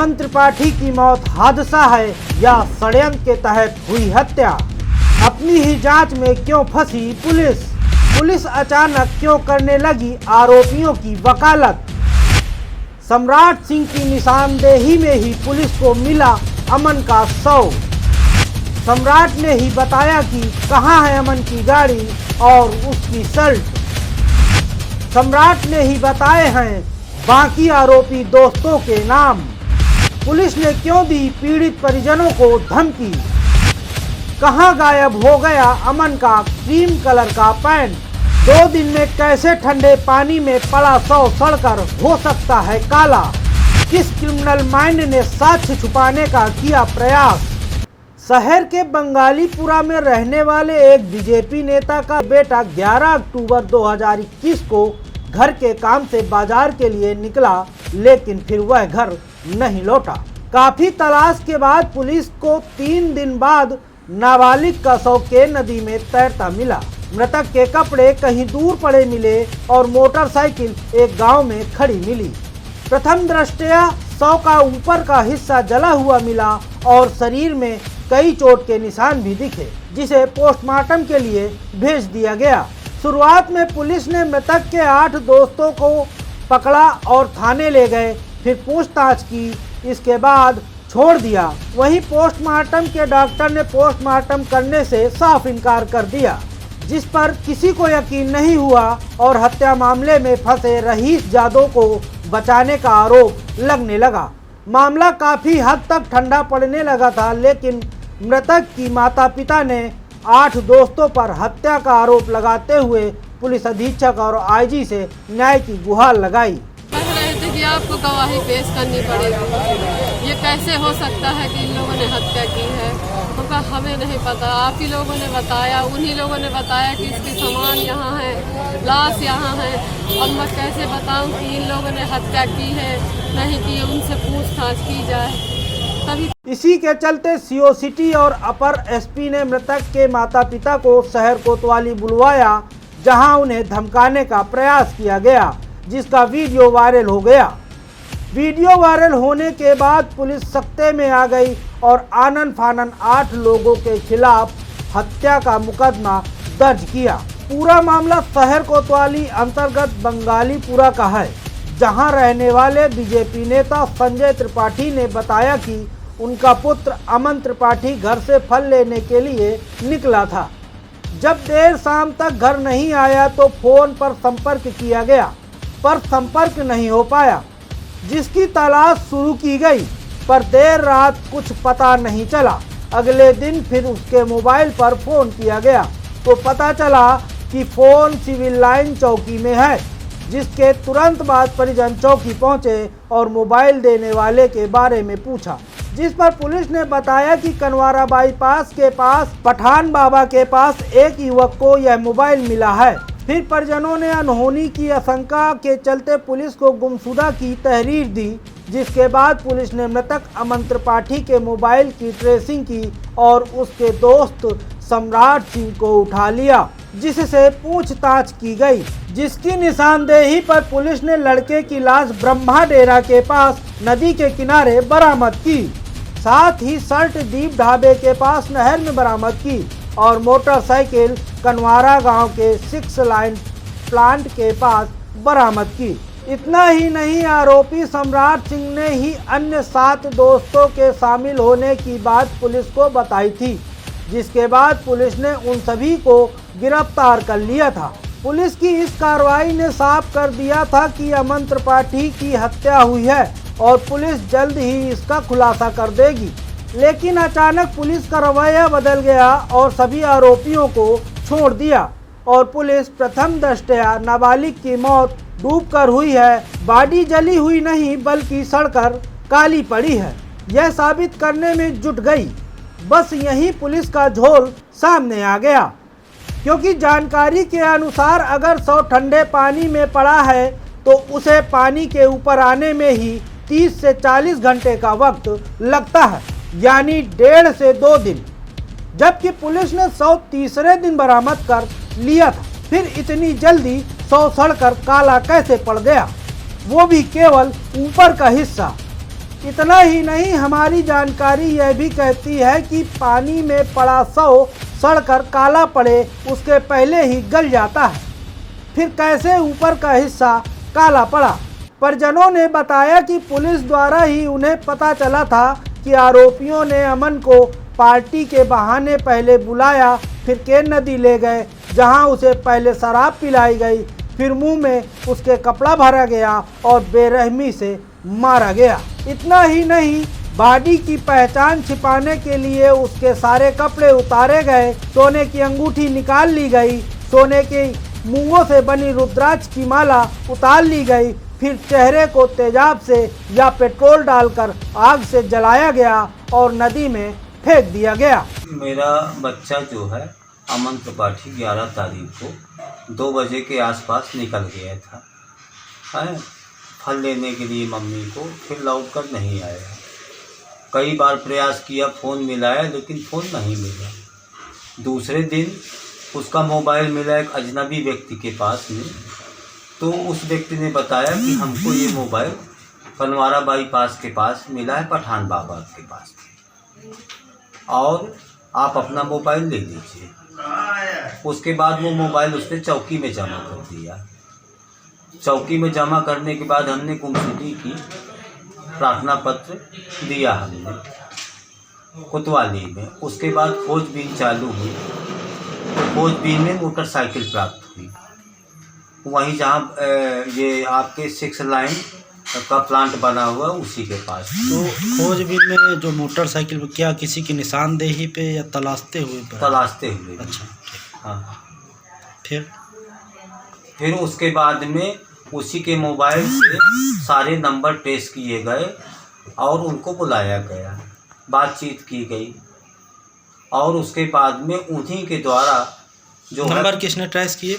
अमन त्रिपाठी की मौत हादसा है या षड्यंत्र के तहत हुई हत्या? अपनी ही जांच में क्यों फंसी पुलिस? पुलिस अचानक क्यों करने लगी आरोपियों की वकालत? सम्राट सिंह की निशानदेही में ही पुलिस को मिला अमन का शव। सम्राट ने ही बताया कि कहां है अमन की गाड़ी और उसकी शर्ट। सम्राट ने ही बताए हैं बाकी आरोपी दोस्तों के नाम। पुलिस ने क्यों दी पीड़ित परिजनों को धमकी? कहां गायब हो गया अमन का क्रीम कलर का पैंट? 2 दिन में कैसे ठंडे पानी में पड़ा शव सड़कर हो सकता है काला? किस क्रिमिनल माइंड ने साक्ष्य छुपाने का किया प्रयास? शहर के बंगालीपुरा में रहने वाले एक बीजेपी नेता का बेटा 11 अक्टूबर 2021 को घर के काम से बाजार के लिए निकला, लेकिन फिर वह घर नहीं लौटा। काफी तलाश के बाद पुलिस को 3 दिन बाद नाबालिग का शव के नदी में तैरता मिला। मृतक के कपड़े कहीं दूर पड़े मिले और मोटरसाइकिल एक गांव में खड़ी मिली। प्रथम दृष्टया शव का ऊपर का हिस्सा जला हुआ मिला और शरीर में कई चोट के निशान भी दिखे, जिसे पोस्टमार्टम के लिए भेज दिया गया। शुरुआत में पुलिस ने मृतक के 8 दोस्तों को पकड़ा और थाने ले गए, फिर पूछताछ की, इसके बाद छोड़ दिया। वहीं पोस्टमार्टम के डॉक्टर ने पोस्टमार्टम करने से साफ इनकार कर दिया, जिस पर किसी को यकीन नहीं हुआ और हत्या मामले में फंसे रईस जादव को बचाने का आरोप लगने लगा। मामला काफी हद तक ठंडा पड़ने लगा था, लेकिन मृतक की माता पिता ने 8 दोस्तों पर हत्या का आरोप लगाते हुए पुलिस अधीक्षक और आईजी से न्याय की गुहार लगाई। कह रहे थे कि आपको गवाही पेश करनी पड़ेगी। ये कैसे हो सकता है कि इन लोगों ने हत्या की है? उनका हमें नहीं पता, आप ही लोगों ने बताया, उन्हीं लोगों ने बताया कि इसकी सामान यहाँ है, लाश यहाँ है। अब मैं कैसे बताऊँ कि इन लोगों ने हत्या की है नहीं की? उनसे पूछताछ की जाए तभी। इसी के चलते सीओ सिटी और अपर एसपी ने मृतक के माता पिता को शहर कोतवाली बुलवाया, जहां उन्हें धमकाने का प्रयास किया गया, जिसका वीडियो वायरल हो गया। वीडियो वायरल होने के बाद पुलिस सख्ते में आ गई और आनन फानन 8 लोगों के खिलाफ हत्या का मुकदमा दर्ज किया। पूरा मामला शहर कोतवाली अंतर्गत बंगालीपुरा का है, जहां रहने वाले बीजेपी नेता संजय त्रिपाठी ने बताया कि उनका पुत्र अमन त्रिपाठी घर से फल लेने के लिए निकला था। जब देर शाम तक घर नहीं आया तो फोन पर संपर्क किया गया, पर संपर्क नहीं हो पाया, जिसकी तलाश शुरू की गई, पर देर रात कुछ पता नहीं चला। अगले दिन फिर उसके मोबाइल पर फोन किया गया तो पता चला कि फोन सिविल लाइन चौकी में है, जिसके तुरंत बाद परिजन चौकी पहुंचे और मोबाइल देने वाले के बारे में पूछा, जिस पर पुलिस ने बताया कि कनवारा बाईपास के पास पठान बाबा के पास एक युवक को यह मोबाइल मिला है। फिर परिजनों ने अनहोनी की आशंका के चलते पुलिस को गुमशुदा की तहरीर दी, जिसके बाद पुलिस ने मृतक अमन त्रिपाठी के मोबाइल की ट्रेसिंग की और उसके दोस्त सम्राट सिंह को उठा लिया, जिससे पूछताछ की गई, जिसकी निशानदेही पर पुलिस ने लड़के की लाश ब्रह्मा डेरा के पास नदी के किनारे बरामद की। साथ ही शर्ट दीप ढाबे के पास नहर में बरामद की और मोटरसाइकिल कनवारा गांव के 6 लाइन प्लांट के पास बरामद की। इतना ही नहीं, आरोपी सम्राट सिंह ने ही अन्य 7 दोस्तों के शामिल होने की बात पुलिस को बताई थी, जिसके बाद पुलिस ने उन सभी को गिरफ्तार कर लिया था। पुलिस की इस कार्रवाई ने साफ कर दिया था कि अमन त्रिपाठी की हत्या हुई है और पुलिस जल्द ही इसका खुलासा कर देगी। लेकिन अचानक पुलिस का रवैया बदल गया और सभी आरोपियों को छोड़ दिया और पुलिस प्रथम दृष्टया नाबालिग की मौत डूबकर हुई है, बॉडी जली हुई नहीं बल्कि सड़कर काली पड़ी है, यह साबित करने में जुट गई। बस यही पुलिस का झोल सामने आ गया, क्योंकि जानकारी के अनुसार अगर शव ठंडे पानी में पड़ा है तो उसे पानी के ऊपर आने में ही 30 से 40 घंटे का वक्त लगता है, यानी 1.5 से 2 दिन, जबकि पुलिस ने शव तीसरे दिन बरामद कर लिया था। फिर इतनी जल्दी शव सड़कर काला कैसे पड़ गया, वो भी केवल ऊपर का हिस्सा? इतना ही नहीं, हमारी जानकारी यह भी कहती है कि पानी में पड़ा शव सड़कर काला पड़े उसके पहले ही गल जाता है, फिर कैसे ऊपर का हिस्सा काला पड़ा। परिजनों ने बताया कि पुलिस द्वारा ही उन्हें पता चला था कि आरोपियों ने अमन को पार्टी के बहाने पहले बुलाया, फिर केन नदी ले गए, जहां उसे पहले शराब पिलाई गई, फिर मुंह में उसके कपड़ा भरा गया और बेरहमी से मारा गया। इतना ही नहीं, बॉडी की पहचान छिपाने के लिए उसके सारे कपड़े उतारे गए, सोने की अंगूठी निकाल ली गई, सोने की मूंगों से बनी रुद्राक्ष की माला उतार ली गई, फिर चेहरे को तेजाब से या पेट्रोल डालकर आग से जलाया गया और नदी में फेंक दिया गया। मेरा बच्चा जो है अमन त्रिपाठी 11 तारीख को 2 बजे के आसपास निकल गया था, है फल लेने के लिए मम्मी को, फिर लौट कर नहीं आया। कई बार प्रयास किया, फ़ोन मिलाया लेकिन फ़ोन नहीं मिला। दूसरे दिन उसका मोबाइल मिला एक अजनबी व्यक्ति के पास में, तो उस व्यक्ति ने बताया कि हमको ये मोबाइल पनवारा बाईपास के पास मिला है, पठान बाबा के पास, और आप अपना मोबाइल ले लीजिए। उसके बाद वो मोबाइल उसने चौकी में जमा कर दिया। चौकी में जमा करने के बाद हमने गुमशुदगी की प्रार्थना पत्र दिया हमने कोतवाली में। उसके बाद खोजबीन चालू हुई, तो खोजबीन में मोटरसाइकिल प्राप्त हुई, वहीं जहाँ ये आपके 6 लाइन का प्लांट बना हुआ उसी के पास। तो खोजबीन में जो मोटरसाइकिल पे क्या किसी की निशानदेही पे या तलाशते हुए? तलाशते हुए। अच्छा, हाँ। फिर उसके बाद में उसी के मोबाइल से सारे नंबर ट्रेस किए गए और उनको बुलाया गया, बातचीत की गई, और उसके बाद में उन्हीं के द्वारा जो नंबर किसने ट्रेस किए?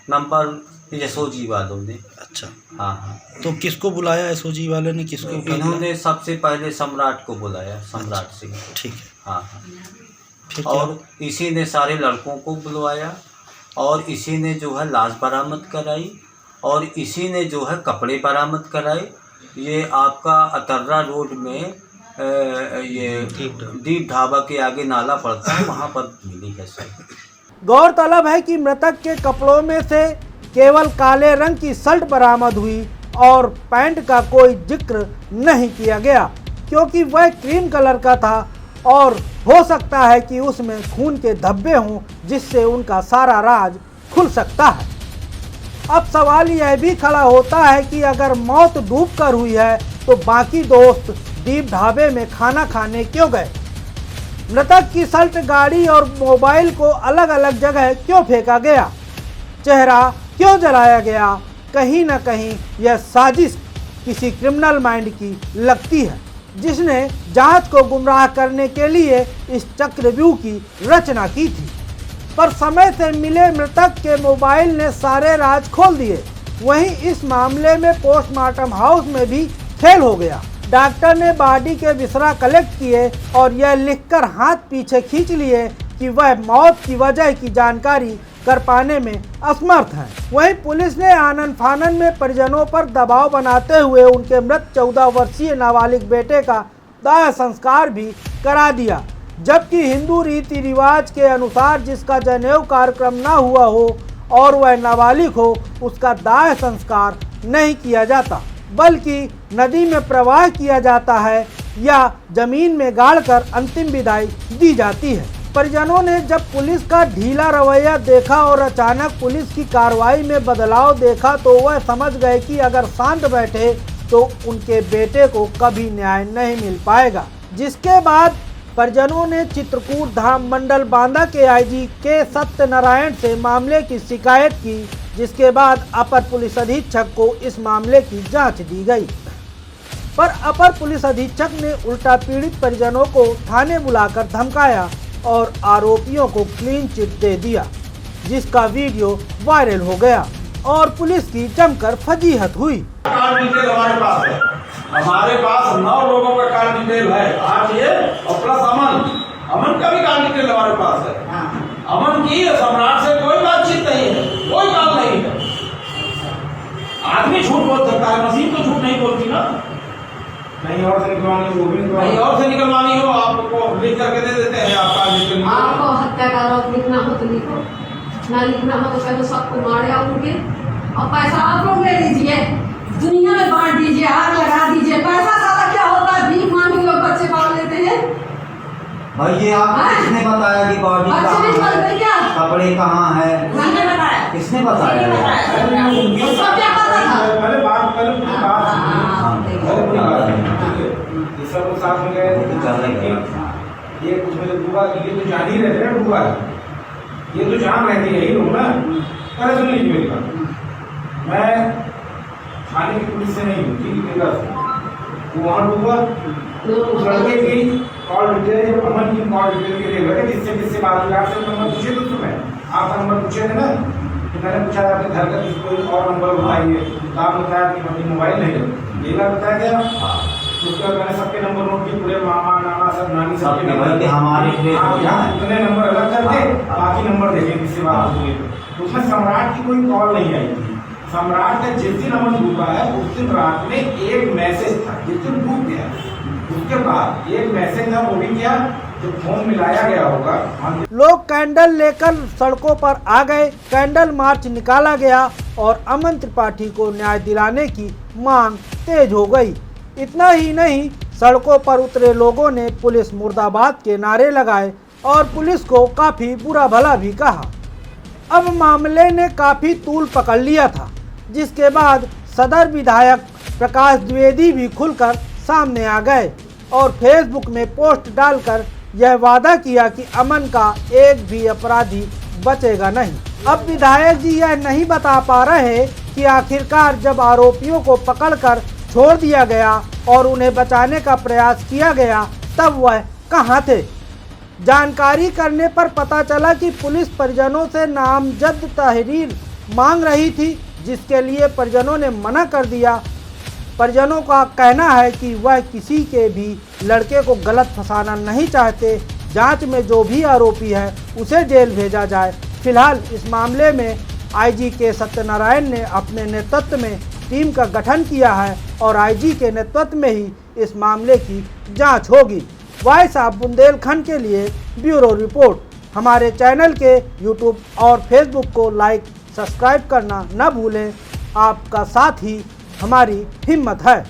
नंबर एसओजी वालों ने। अच्छा, हाँ। तो किसको बुलाया एसओजी वाले ने, किसको? इन्होंने सबसे पहले सम्राट को बुलाया, सम्राट सिंह। ठीक है। हाँ। फिर और इसी ने सारे लड़कों को बुलवाया और इसी ने जो है लाश बरामद कराई और इसी ने जो है कपड़े बरामद कराए। ये आपका अतर्रा रोड में ये दीप ढाबा के आगे नाला पड़ता है, वहाँ पर मिली है सर। गौरतलब है कि मृतक के कपड़ों में से केवल काले रंग की शर्ट बरामद हुई और पैंट का कोई जिक्र नहीं किया गया, क्योंकि वह क्रीम कलर का था और हो सकता है कि उसमें खून के धब्बे हों, जिससे उनका सारा राज खुल सकता है। अब सवाल यह भी खड़ा होता है कि अगर मौत डूबकर हुई है तो बाकी दोस्त दीप ढाबे में खाना खाने क्यों गए? मृतक की शर्ट, गाड़ी और मोबाइल को अलग अलग जगह क्यों फेंका गया? चेहरा क्यों जलाया गया? कहीं न कहीं यह साजिश किसी क्रिमिनल माइंड की लगती है, जिसने जांच को गुमराह करने के लिए इस चक्रव्यूह की रचना की थी। पर समय से मिले मृतक के मोबाइल ने सारे राज खोल दिए। वहीं इस मामले में पोस्टमार्टम हाउस में भी फेल हो गया। डॉक्टर ने बॉडी के विसरा कलेक्ट किए और यह लिखकर हाथ पीछे खींच लिए कि वह मौत की वजह की जानकारी कर पाने में असमर्थ है। वहीं पुलिस ने आनन फानन में परिजनों पर दबाव बनाते हुए उनके मृत 14 वर्षीय नाबालिग बेटे का दाह संस्कार भी करा दिया, जबकि हिंदू रीति रिवाज के अनुसार जिसका जनेऊ कार्यक्रम न हुआ हो और वह नाबालिग हो, उसका दाह संस्कार नहीं किया जाता, बल्कि नदी में प्रवाह किया जाता है या जमीन में गाड़कर अंतिम विदाई दी जाती है। परिजनों ने जब पुलिस का ढीला रवैया देखा और अचानक पुलिस की कार्रवाई में बदलाव देखा तो वह समझ गए कि अगर शांत बैठे तो उनके बेटे को कभी न्याय नहीं मिल पाएगा। जिसके बाद परिजनों ने चित्रकूट धाम मंडल बांदा के आईजी के सत्यनारायण से मामले की शिकायत की, जिसके बाद अपर पुलिस अधीक्षक को इस मामले की जांच दी गई। पर अपर पुलिस अधीक्षक ने उल्टा पीड़ित परिजनों को थाने बुलाकर धमकाया और आरोपियों को क्लीन चिट दे दिया, जिसका वीडियो वायरल हो गया और पुलिस की जमकर फजीहत हुई। कार्ड डिटेल हमारे पास 9 लोगों का कार्ड डिटेल है, आप ये और प्लस अमन का भी कार्ड डिटेल हमारे पास है। अमन की सम्राट से कोई बातचीत नहीं है, कोई काम नहीं है। आदमी झूठ बोल सकता है, मशीन तो झूठ नहीं बोलती ना। नहीं और निकलवानी हो वो भी कहीं और से निकलवानी हो आपको लिख करके दे देते हैं आप कागज के लिए। आपको हत्या का आरोप लिखना हो तो लिखो, ना लिखना हो तो कहो सबको मारे उनके, और पैसा आप लोग ले लीजिए, दुनिया में बांट दीजिए, आग लगा दीजिए। पैसा साला क्या होता है? भीख मांग लोग बच्चे पाल लेते हैं। भाई ये आप किसने बताया कि बॉडी बच्चे भी कहाँ चलते है, क्या? कपड़े कहाँ है, मैंने बताया। किसने बताया? उसको क्या पता था? पहले बात पहले बात हाँ, ये सब साथ में गए थे, चलने गए। ये कुछ मेरे बुआ ये तो जान ही रहते हैं बुआ, ये तो जान रहती है यही लोग ना। पहले सुन लीजिए मेरी बात, मैं थाने की पुलिस से नहीं हूँ, ठीक है? वहाँ बुआ उस लड़के की कॉल डिटेल, अमन की कॉल डिटेल के लिए गए किससे किससे बात हुई, आपसे नंबर पूछे तो तुम्हें आपका नंबर पूछे थे ना, कि मैंने पूछा आपके घर का किसी कोई और नंबर बताइए, तो आपने बताया कि अपनी मोबाइल नहीं है, ये बात बताया गया। उसके बाद मैंने सबके नंबर नोट किए, पूरे मामा नाना सब नानी सबके नंबर, हमारे उतने नंबर अलग करके बाकी नंबर देखे किससे बात हुई। तो उसमें सम्राट की कोई कॉल नहीं आई थी। सम्राट का जिस दिन अमन डूबा है उस दिन रात में एक मैसेज था, जिस दिन डूब गया उसके बाद एक मैसेज था, वो भी क्या जो फोन मिलाया गया होगा। लोग कैंडल लेकर सड़कों पर आ गए, कैंडल मार्च निकाला गया और अमन त्रिपाठी को न्याय दिलाने की मांग तेज हो गई। इतना ही नहीं, सड़कों पर उतरे लोगों ने पुलिस मुर्दाबाद के नारे लगाए और पुलिस को काफ़ी बुरा भला भी कहा। अब मामले ने काफ़ी तूल पकड़ लिया था, जिसके बाद सदर विधायक प्रकाश द्विवेदी भी खुलकर सामने आ गए और फेसबुक में पोस्ट डालकर यह वादा किया कि अमन का एक भी अपराधी बचेगा नहीं। अब विधायक जी यह नहीं बता पा रहे कि आखिरकार जब आरोपियों को पकड़कर छोड़ दिया गया और उन्हें बचाने का प्रयास किया गया तब वह कहां थे। जानकारी करने पर पता चला कि पुलिस परिजनों से नामजद तहरीर मांग रही थी, जिसके लिए परिजनों ने मना कर दिया। परिजनों का कहना है कि वह किसी के भी लड़के को गलत फंसाना नहीं चाहते। जांच में जो भी आरोपी है उसे जेल भेजा जाए। फिलहाल इस मामले में आईजी के सत्यनारायण ने अपने नेतृत्व में टीम का गठन किया है और आईजी के नेतृत्व में ही इस मामले की जांच होगी। वॉइस ऑफ बुंदेलखंड के लिए ब्यूरो रिपोर्ट। हमारे चैनल के यूट्यूब और फेसबुक को लाइक सब्सक्राइब करना न भूलें। आपका साथ ही हमारी हिम्मत है।